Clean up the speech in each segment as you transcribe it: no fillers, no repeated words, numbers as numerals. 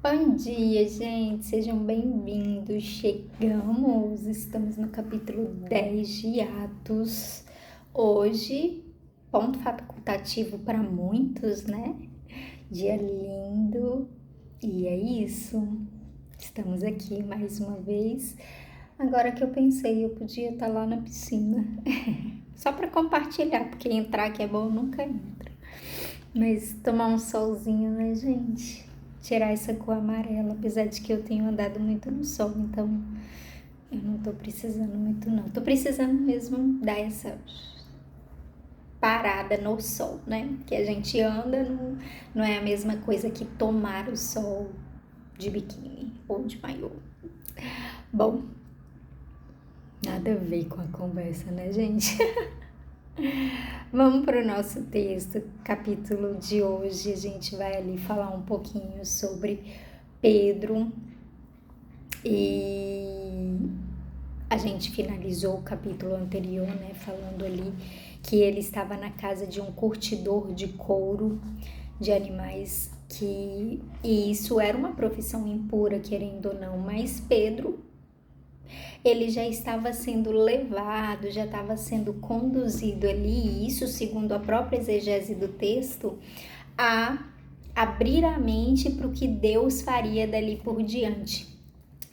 Bom dia, gente, sejam bem-vindos. Estamos no capítulo 10 de Atos. Hoje, ponto facultativo para muitos, né? Dia lindo, e é isso. Estamos aqui mais uma vez. Agora que eu pensei, eu podia estar lá na piscina, só para compartilhar, porque entrar que é bom nunca entra. Mas tomar um solzinho, né, gente? Tirar essa cor amarela, apesar de que eu tenho andado muito no sol, então eu não tô precisando muito não. Tô precisando mesmo dar essa parada no sol, né? Que a gente anda, não é a mesma coisa que tomar o sol de biquíni ou de maiô. Bom, nada a ver com a conversa, né, gente? Vamos para o nosso texto, capítulo de hoje. A gente vai ali falar um pouquinho sobre Pedro e a gente finalizou o capítulo anterior, né, falando ali que ele estava na casa de um curtidor de couro de animais, e isso era uma profissão impura, querendo ou não, mas Pedro, ele já estava sendo levado, já estava sendo conduzido ali, e isso segundo a própria exegese do texto, a abrir a mente para o que Deus faria dali por diante.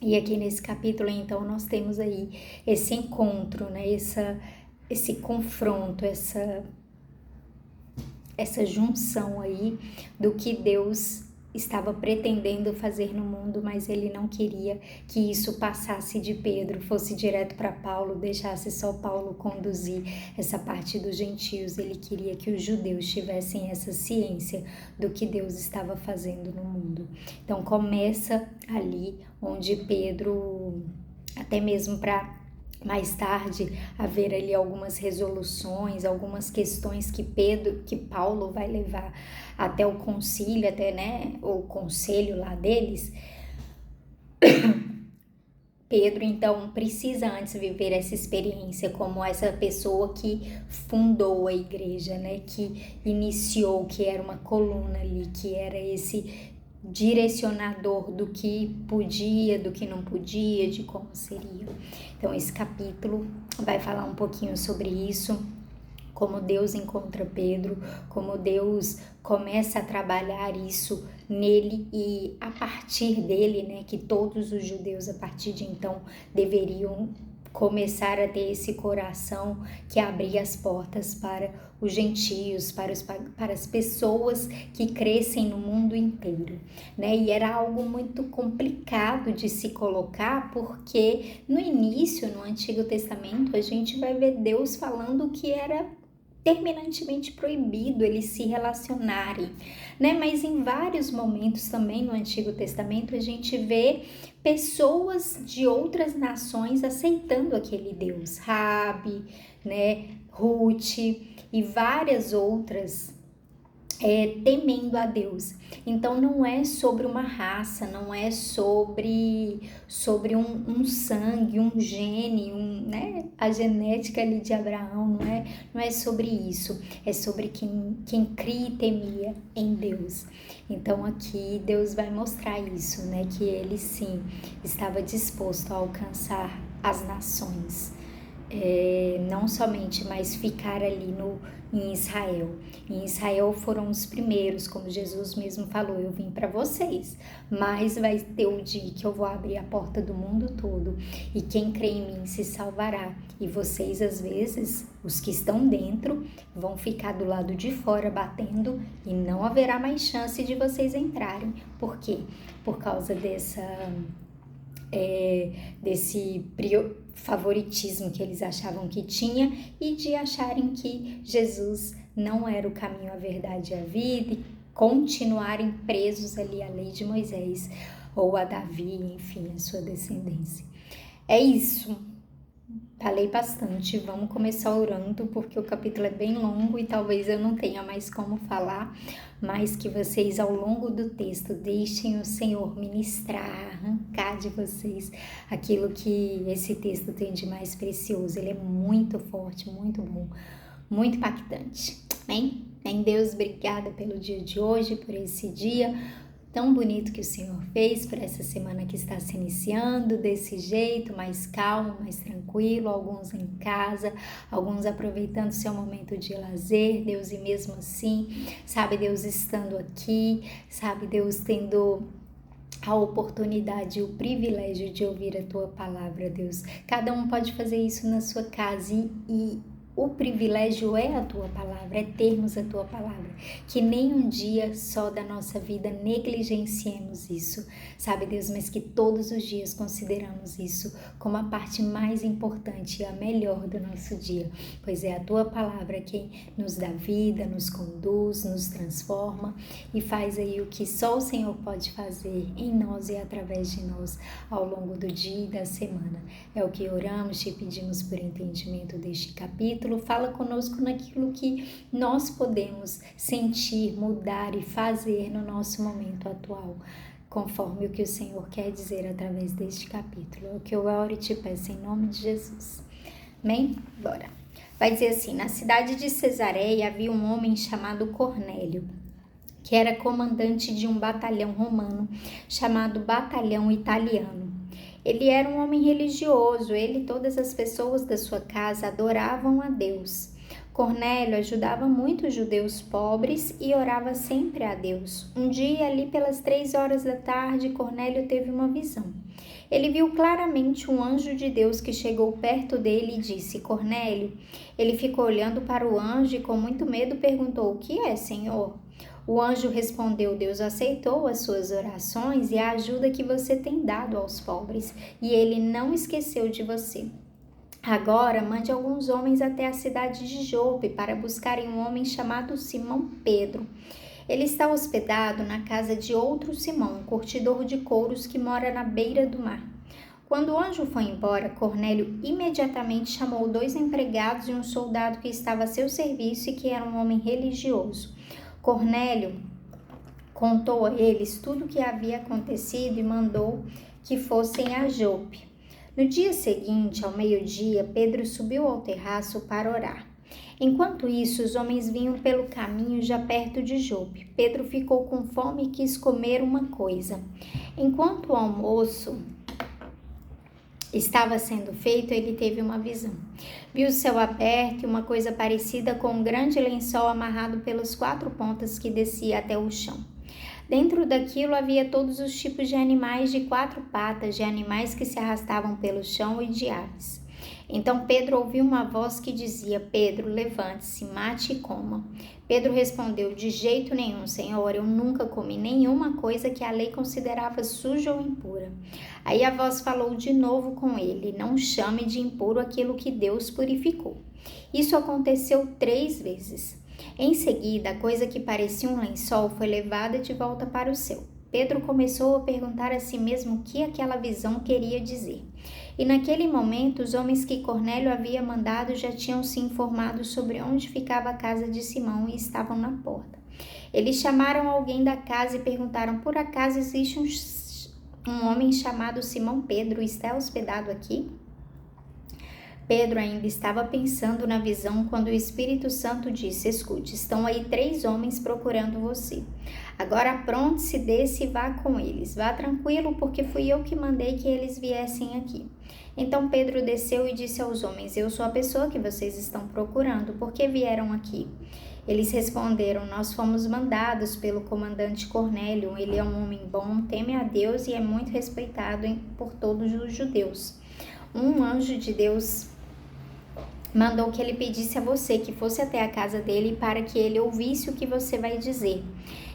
E aqui nesse capítulo, então, nós temos aí esse encontro, né? Esse confronto, essa junção aí do que Deus estava pretendendo fazer no mundo, mas ele não queria que isso passasse de Pedro, fosse direto para Paulo, deixasse só Paulo conduzir essa parte dos gentios. Ele queria que os judeus tivessem essa ciência do que Deus estava fazendo no mundo. Então começa ali onde Pedro, até mesmo para mais tarde haver ali algumas resoluções, algumas questões que Paulo vai levar até o concílio, até, né, o conselho lá deles. Pedro, então, precisa antes viver essa experiência como essa pessoa que fundou a igreja, né, que iniciou, que era uma coluna ali, que era esse direcionador do que podia, do que não podia, de como seria. Então esse capítulo vai falar um pouquinho sobre isso, como Deus encontra Pedro, como Deus começa a trabalhar isso nele e a partir dele, né, que todos os judeus a partir de então deveriam começar a ter esse coração que abria as portas para os gentios, para as pessoas que crescem no mundo inteiro, né? E era algo muito complicado de se colocar, porque no início, no Antigo Testamento, a gente vai ver Deus falando que era terminantemente proibido eles se relacionarem, né? Mas em vários momentos também no Antigo Testamento a gente vê pessoas de outras nações aceitando aquele Deus, Rabi, né, Ruth e várias outras temendo a Deus. Então não é sobre uma raça, não é sobre um sangue, um gene, né, a genética ali de Abraão, não é sobre isso, é sobre quem cria e temia em Deus. Então aqui Deus vai mostrar isso, né, que ele sim estava disposto a alcançar as nações. Não somente, mas ficar ali em Israel. Em Israel foram os primeiros, como Jesus mesmo falou, eu vim para vocês, mas vai ter o dia que eu vou abrir a porta do mundo todo e quem crê em mim se salvará. E vocês, às vezes, os que estão dentro, vão ficar do lado de fora batendo e não haverá mais chance de vocês entrarem. Por quê? Por causa desse favoritismo que eles achavam que tinha e de acharem que Jesus não era o caminho, a verdade e a vida e continuarem presos ali à lei de Moisés ou a Davi, enfim, a sua descendência. É isso. Falei bastante, vamos começar orando porque o capítulo é bem longo e talvez eu não tenha mais como falar, mas que vocês ao longo do texto deixem o Senhor ministrar, arrancar de vocês aquilo que esse texto tem de mais precioso. Ele é muito forte, muito bom, muito impactante. Amém? Deus, obrigada pelo dia de hoje, por esse dia. tão bonito que o Senhor fez para essa semana que está se iniciando, desse jeito, mais calmo, mais tranquilo, alguns em casa, alguns aproveitando seu momento de lazer, Deus, e mesmo assim, sabe, Deus estando aqui, sabe, Deus tendo a oportunidade e o privilégio de ouvir a Tua palavra, Deus. Cada um pode fazer isso na sua casa e o privilégio é a Tua palavra, é termos a Tua palavra. Que nem um dia só da nossa vida negligenciemos isso, sabe, Deus? Mas que todos os dias consideramos isso como a parte mais importante e a melhor do nosso dia. Pois é a Tua palavra quem nos dá vida, nos conduz, nos transforma e faz aí o que só o Senhor pode fazer em nós e através de nós ao longo do dia e da semana. É o que oramos, te pedimos por entendimento deste capítulo. Fala conosco naquilo que nós podemos sentir, mudar e fazer no nosso momento atual, conforme o que o Senhor quer dizer através deste capítulo. É o que eu oro e te peço em nome de Jesus. Amém? Bora. Vai dizer assim: na cidade de Cesareia havia um homem chamado Cornélio, que era comandante de um batalhão romano chamado Batalhão Italiano. Ele era um homem religioso, ele e todas as pessoas da sua casa adoravam a Deus. Cornélio ajudava muito os judeus pobres e orava sempre a Deus. Um dia, ali pelas 3 horas da tarde, Cornélio teve uma visão. Ele viu claramente um anjo de Deus que chegou perto dele e disse: Cornélio. Ele ficou olhando para o anjo e com muito medo perguntou: o que é, Senhor? O anjo respondeu: Deus aceitou as suas orações e a ajuda que você tem dado aos pobres, e ele não esqueceu de você. Agora mande alguns homens até a cidade de Jope para buscarem um homem chamado Simão Pedro. Ele está hospedado na casa de outro Simão, um curtidor de couros que mora na beira do mar. Quando o anjo foi embora, Cornélio imediatamente chamou 2 empregados e um soldado que estava a seu serviço e que era um homem religioso. Cornélio contou a eles tudo o que havia acontecido e mandou que fossem a Jope. No dia seguinte, ao meio-dia, Pedro subiu ao terraço para orar. Enquanto isso, os homens vinham pelo caminho já perto de Jope. Pedro ficou com fome e quis comer uma coisa. Enquanto o almoço estava sendo feito, ele teve uma visão. Viu o céu aberto e uma coisa parecida com um grande lençol amarrado pelas 4 pontas que descia até o chão. Dentro daquilo havia todos os tipos de animais de 4 patas, de animais que se arrastavam pelo chão e de aves. Então Pedro ouviu uma voz que dizia: Pedro, levante-se, mate e coma. Pedro respondeu: de jeito nenhum, Senhor, eu nunca comi nenhuma coisa que a lei considerava suja ou impura. Aí a voz falou de novo com ele: não chame de impuro aquilo que Deus purificou. Isso aconteceu 3 vezes. Em seguida, a coisa que parecia um lençol foi levada de volta para o céu. Pedro começou a perguntar a si mesmo o que aquela visão queria dizer. E naquele momento, os homens que Cornélio havia mandado já tinham se informado sobre onde ficava a casa de Simão e estavam na porta. Eles chamaram alguém da casa e perguntaram: por acaso existe um homem chamado Simão Pedro e está hospedado aqui? Pedro ainda estava pensando na visão quando o Espírito Santo disse: escute, estão aí 3 homens procurando você. Agora apronte-se, desce e vá com eles. Vá tranquilo, porque fui eu que mandei que eles viessem aqui. Então Pedro desceu e disse aos homens: eu sou a pessoa que vocês estão procurando. Por que vieram aqui? Eles responderam: nós fomos mandados pelo comandante Cornélio. Ele é um homem bom, teme a Deus e é muito respeitado por todos os judeus. Um anjo de Deus mandou que ele pedisse a você que fosse até a casa dele para que ele ouvisse o que você vai dizer.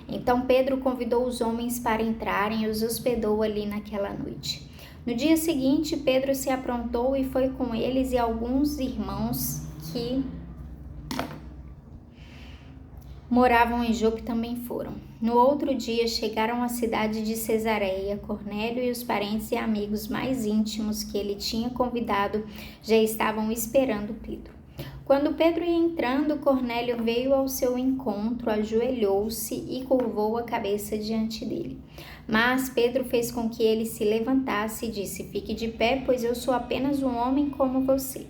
Então Pedro convidou os homens para entrarem e os hospedou ali naquela noite. No dia seguinte, Pedro se aprontou e foi com eles, e alguns irmãos que moravam em Jope também foram. No outro dia chegaram à cidade de Cesareia. Cornélio e os parentes e amigos mais íntimos que ele tinha convidado já estavam esperando Pedro. Quando Pedro ia entrando, Cornélio veio ao seu encontro, ajoelhou-se e curvou a cabeça diante dele. Mas Pedro fez com que ele se levantasse e disse: fique de pé, pois eu sou apenas um homem como você.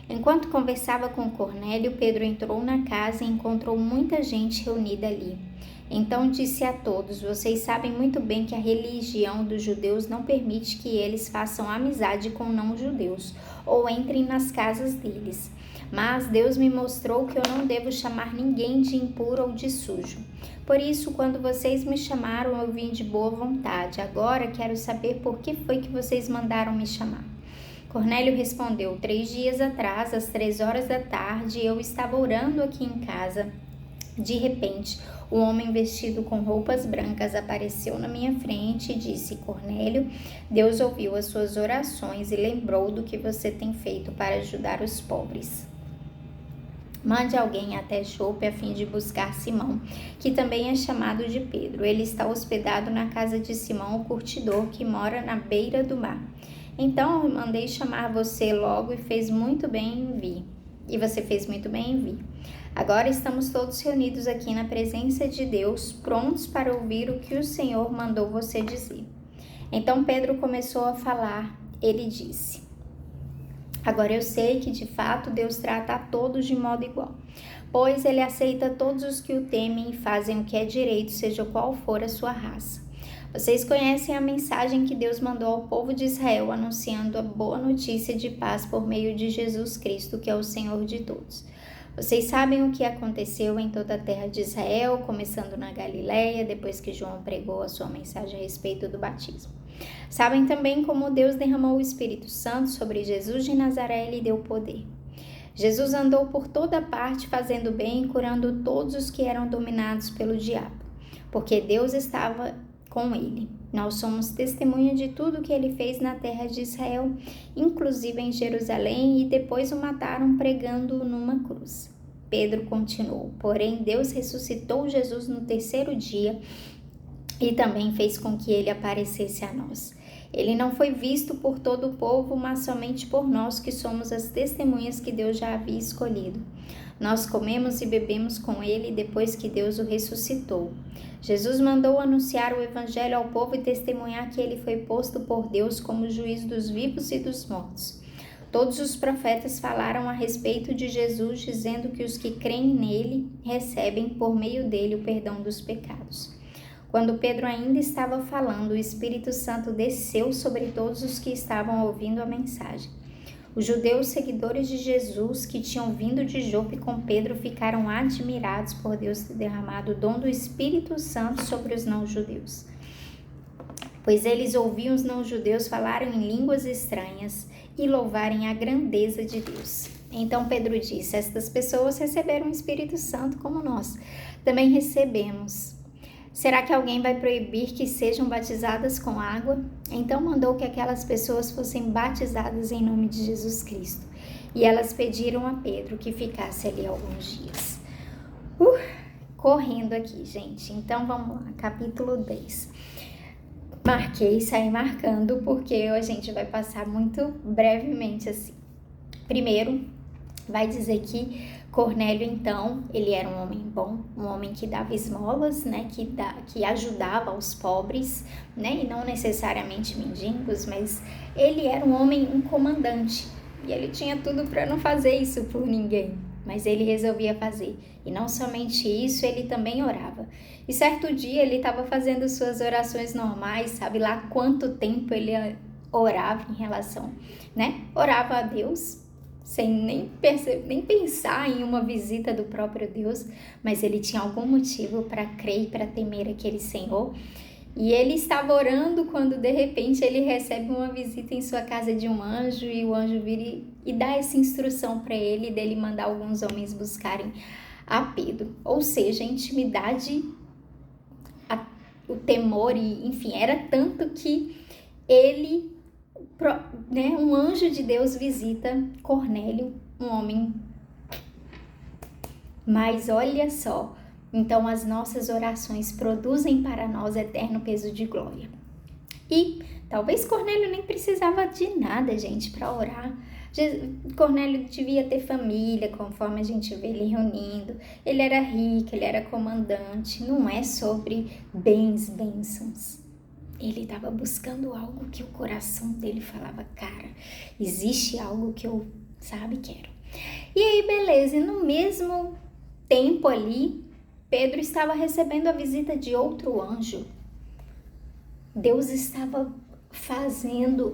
Enquanto conversava com Cornélio, Pedro entrou na casa e encontrou muita gente reunida ali. Então disse a todos: vocês sabem muito bem que a religião dos judeus não permite que eles façam amizade com não-judeus ou entrem nas casas deles. Mas Deus me mostrou que eu não devo chamar ninguém de impuro ou de sujo. Por isso, quando vocês me chamaram, eu vim de boa vontade. Agora quero saber por que foi que vocês mandaram me chamar. Cornélio respondeu: 3 dias atrás, às 3 horas da tarde, eu estava orando aqui em casa. De repente, um homem vestido com roupas brancas apareceu na minha frente e disse: Cornélio, Deus ouviu as suas orações e lembrou do que você tem feito para ajudar os pobres. Mande alguém até Jope a fim de buscar Simão, que também é chamado de Pedro. Ele está hospedado na casa de Simão, o curtidor, que mora na beira do mar. Então eu mandei chamar você logo e fez muito bem em vir. E você fez muito bem em vir. Agora estamos todos reunidos aqui na presença de Deus, prontos para ouvir o que o Senhor mandou você dizer. Então Pedro começou a falar. Ele disse: agora eu sei que de fato Deus trata a todos de modo igual, pois ele aceita todos os que o temem e fazem o que é direito, seja qual for a sua raça. Vocês conhecem a mensagem que Deus mandou ao povo de Israel, anunciando a boa notícia de paz por meio de Jesus Cristo, que é o Senhor de todos. Vocês sabem o que aconteceu em toda a terra de Israel, começando na Galileia, depois que João pregou a sua mensagem a respeito do batismo. Sabem também como Deus derramou o Espírito Santo sobre Jesus de Nazaré e lhe deu poder. Jesus andou por toda parte fazendo bem e curando todos os que eram dominados pelo diabo, porque Deus estava com ele. Nós somos testemunha de tudo o que ele fez na terra de Israel, inclusive em Jerusalém, e depois o mataram pregando-o numa cruz. Pedro continuou: porém Deus ressuscitou Jesus no 3º dia e também fez com que ele aparecesse a nós. Ele não foi visto por todo o povo, mas somente por nós, que somos as testemunhas que Deus já havia escolhido. Nós comemos e bebemos com ele depois que Deus o ressuscitou. Jesus mandou anunciar o evangelho ao povo e testemunhar que ele foi posto por Deus como juiz dos vivos e dos mortos. Todos os profetas falaram a respeito de Jesus, dizendo que os que creem nele recebem por meio dele o perdão dos pecados. Quando Pedro ainda estava falando, o Espírito Santo desceu sobre todos os que estavam ouvindo a mensagem. Os judeus seguidores de Jesus que tinham vindo de Jope com Pedro ficaram admirados por Deus ter derramado o dom do Espírito Santo sobre os não-judeus, pois eles ouviam os não-judeus falarem em línguas estranhas e louvarem a grandeza de Deus. Então Pedro disse: estas pessoas receberam o Espírito Santo como nós também recebemos. Será que alguém vai proibir que sejam batizadas com água? Então mandou que aquelas pessoas fossem batizadas em nome de Jesus Cristo. E elas pediram a Pedro que ficasse ali alguns dias. Correndo aqui, gente. Então vamos lá, capítulo 10. Saí marcando, porque a gente vai passar muito brevemente assim. Primeiro, vai dizer que Cornélio, então, ele era um homem bom, um homem que dava esmolas, né, que ajudava os pobres, né, e não necessariamente mendigos, mas ele era um homem, um comandante, e ele tinha tudo para não fazer isso por ninguém, mas ele resolvia fazer. E não somente isso, ele também orava. E certo dia ele estava fazendo suas orações normais, sabe lá quanto tempo ele orava em relação, né, orava a Deus, sem nem pensar em uma visita do próprio Deus, mas ele tinha algum motivo para crer e para temer aquele Senhor. E ele estava orando quando de repente ele recebe uma visita em sua casa de um anjo, e o anjo vira e dá essa instrução para ele, dele mandar alguns homens buscarem a Pedro. Ou seja, a intimidade, o temor, e enfim, era tanto que ele, né, um anjo de Deus visita Cornélio, um homem. Mas olha só, então as nossas orações produzem para nós eterno peso de glória. E talvez Cornélio nem precisava de nada, gente, para orar. Cornélio devia ter família, conforme a gente vê ele reunindo. Ele era rico, ele era comandante. Não é sobre bênçãos. Ele estava buscando algo que o coração dele falava: cara, existe algo que eu, quero. E aí, beleza, e no mesmo tempo ali, Pedro estava recebendo a visita de outro anjo. Deus estava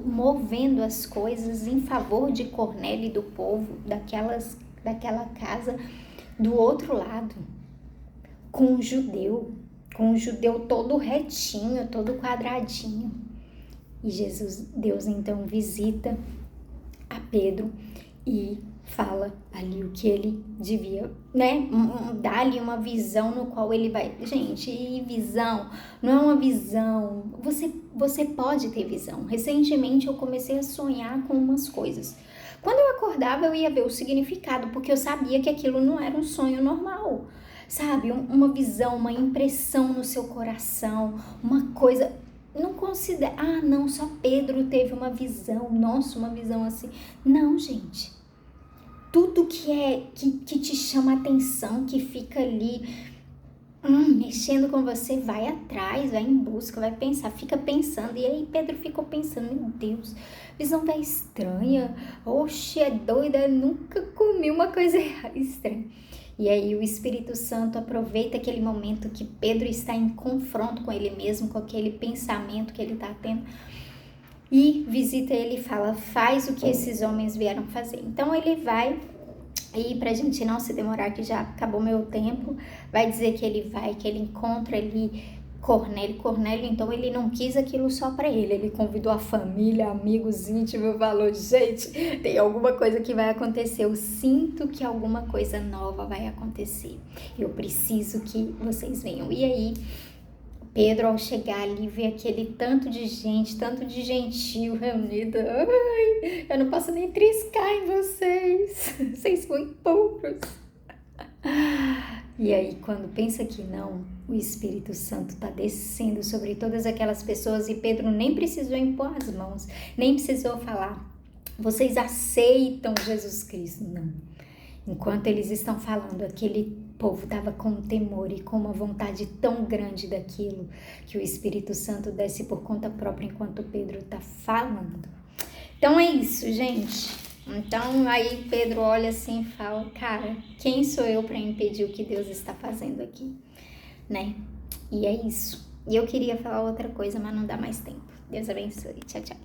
movendo as coisas em favor de Cornélio e do povo daquela casa do outro lado, com um judeu todo retinho, todo quadradinho. E Deus então visita a Pedro e fala ali o que ele devia, né? Dá-lhe uma visão no qual ele vai... Gente, e visão não é uma visão... Você pode ter visão. Recentemente eu comecei a sonhar com umas coisas. Quando eu acordava, eu ia ver o significado, porque eu sabia que aquilo não era um sonho normal. Sabe? Uma visão, uma impressão no seu coração, uma coisa... Não considera... Ah, não, só Pedro teve uma visão. Nossa, uma visão assim. Não, gente. Tudo que te chama atenção, que fica ali mexendo com você, vai atrás, vai em busca, vai pensar, fica pensando. E aí Pedro ficou pensando, meu Deus, visão tá estranha, oxe, é doida, nunca comi uma coisa estranha. E aí o Espírito Santo aproveita aquele momento que Pedro está em confronto com ele mesmo, com aquele pensamento que ele está tendo, e visita ele e fala, faz o que esses homens vieram fazer. Então ele vai, e pra gente não se demorar, que já acabou meu tempo, vai dizer que ele vai, que ele encontra ali Cornélio, então ele não quis aquilo só pra ele convidou a família, amigos íntimos, falou, gente, tem alguma coisa que vai acontecer, eu sinto que alguma coisa nova vai acontecer, eu preciso que vocês venham. E aí Pedro, ao chegar ali, vê aquele tanto de gente, tanto de gentil reunido. Ai, eu não posso nem triscar em vocês. Vocês foram poucos. E aí, quando pensa que não, o Espírito Santo está descendo sobre todas aquelas pessoas e Pedro nem precisou impor as mãos, nem precisou falar, vocês aceitam Jesus Cristo. Não. Enquanto eles estão falando, aquele povo estava com temor e com uma vontade tão grande daquilo, que o Espírito Santo desce por conta própria enquanto Pedro está falando. Então é isso, gente. Então aí Pedro olha assim e fala, cara, quem sou eu para impedir o que Deus está fazendo aqui, né? E é isso. E eu queria falar outra coisa, mas não dá mais tempo. Deus abençoe. Tchau, tchau.